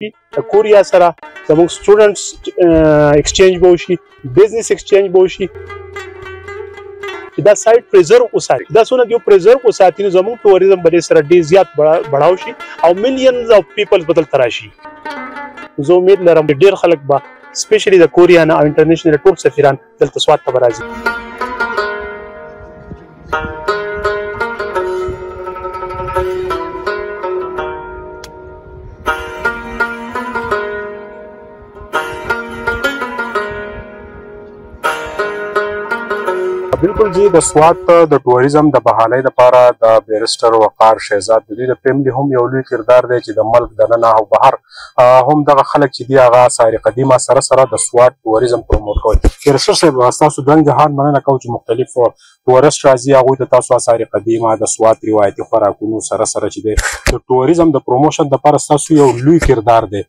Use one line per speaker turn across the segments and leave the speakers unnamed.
کوریا سره زموږ سټوډنټس ایکسچینج به وشي، بزنس ایکسچینج به وشي، چې دا سایټ پریزرو وساتي. دا څونه یو پریزرو وساتي نو زموږ ټوریزم به سره ډیر زیات بړاو شي او میلیونز اف پیپلز بدل تراشي. زه امید لرم ډیر خلک به سپیشلی د کوریا نه او انټرنیشنل ټول سفیران دلته سواد ته راځي.
بالکل جی د سواد د ټوریزم د بحالۍ لپاره د بیرسټر وقار شهزاد د دوی د فیملی هم یو لوی کردار دی چې د ملک دننه او بهر هم دغه خلک چې دي هغه آثار قدیمه سره سره د سواد ټوریزم پروموټ کوي. بیرسټر صاحب تاسو د جهان مننه کوم چې مختلف ټورست راځي هغوی ته تاسو آثار قدیمه د سواد روایتي خوراکونو سره سره چې دی د ټوریزم د پروموشن لپاره ستاسو یو لوی کردار دی.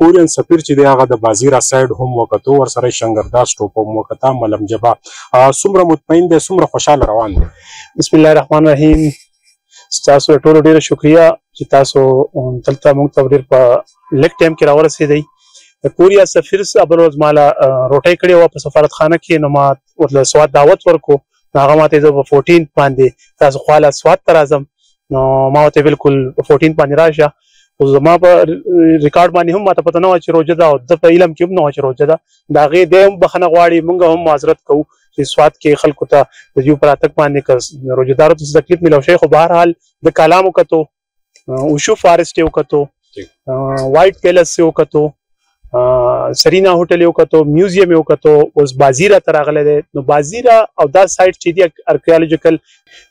کورین سفیر چې دی هغه د بازیرا سایډ هم وکتو، ورسره شنګرداز ټوپ هم وکته، ملم جبا څومره مطمئن دی، څومره خوشحاله روان دی؟
بسم الله الرحمن الرحیم. تاسو ټولو ډیره شکریا چې تاسو دلته موږ ته ډیر په لږ ټایم کې راورسېدئ. د کوریا سفیر بل ورځ ماله روټۍ کړې وه په سفارتخانه کې، نو ما ورته سواد دعوت ورکړو. نو هغه ماته زه په 14 باندې تاسو خواله سواد ته راځم. نو ما ورته بالکل په 14 باندې راشه. خو زما په ریکارډ باندې هم ماته پته نه وه چې روژه ده او ده په علم کې هم نه وه چې روژه ده. د هغې دی هم بخښنه غواړي، موږ هم معذرت کوو چې سواد کې خلکو ته د جو په راتګ باندې که روژهدارو ته څه تکلیف میلاو شوی. خو بهرحال د کلام وکتو، اوشو فارسټ یې وکتو، وایټ پیلس یې وکتو، سرینا هوټل یې وکتو، میوزیم یې وکتو، اوس بازیرا ته راغلی دی. نو بازیرا او دا سایټ چې دی ارکیالوجیکل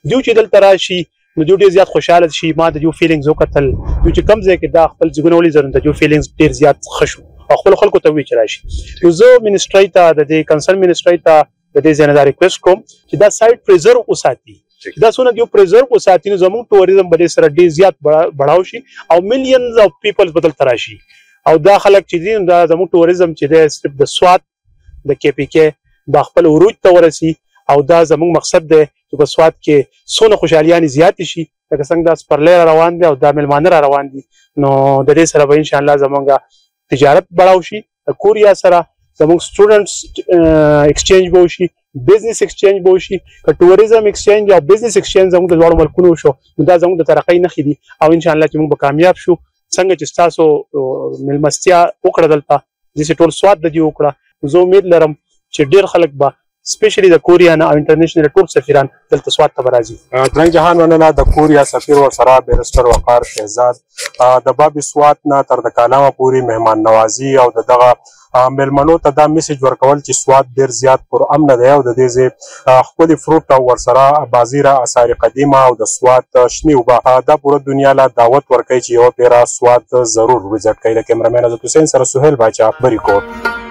دیو چې دلته راشي نو دیو ډېر زیات خوشحاله شي. ما د دیو فیلینګز وکتل، دیو چې کوم ځای کې دا خپل ځګونه ولیدل نو د دیو فیلینګز ډېر زیات ښه شو او خپلو خلکو ته ووایي چې راشي. نو زه منسټرۍ ته د دې کنسرن منسټرۍ ته د دې ځای نه دا ریکویسټ کوم چې دا سایټ پریزرو وساتي. دا څونه یو پریزرو وساتي نو زموږ ټوریزم به سره ډېر زیات بړاو شي او میلیونز اف پیپلز بدل تراشي. او دا خلک چې دي دا زموږ ټوریزم چې دی صرف د سواد د KPK دا خپل عروج ته ورسي او دا زموږ مقصد دی چې په سواد کې څونه خوشحالیانې زیاتې شي. لکه څنګه دا سپرلی را روان دی او دا میلمانه را روان دي، نو د دې سره به انشاءالله زموږ تجارت بړاو شي. د کوریا سره زموږ سټوډنټس ایکسچینج به وشي، بزنس ایکسچینج به وشي. که ټوریزم ایکسچینج او بزنس ایکسچینج زموږ د دواړو ملکونو وشو نو دا زموږ د ترقۍ نښې دي او انشاءالله چې موږ به کامیاب شو. څنګه چې ستاسو میلمستیا وکړه دلته داسې ټول سواد د دې وکړه. زه امید لرم چې ډېر خلک به سپیشلی د کوریا نه او انټرنیشنل ټول سفیران دلته سواد ته به راځي.
درنګ جهان مننه د کوریا سفیر ورسره بیرسټر وقار شهزاد د باب سواد نه تر د کالامه پورې مهمان نوازي او دغه میلمنو ته دا میسج ورکول چې سواد ډېر زیات پر امن دی او د دې ځای ښکلي فروټ او ورسره بازیره آثار قدیمه او د سواد شنې اوبه دا پوره دنیا له دعوت ورکوي چې یوه پیره سواد ضرور وزټ کوي. د کیمرامین عزت حسین سره سهیل باچا بریکوټ.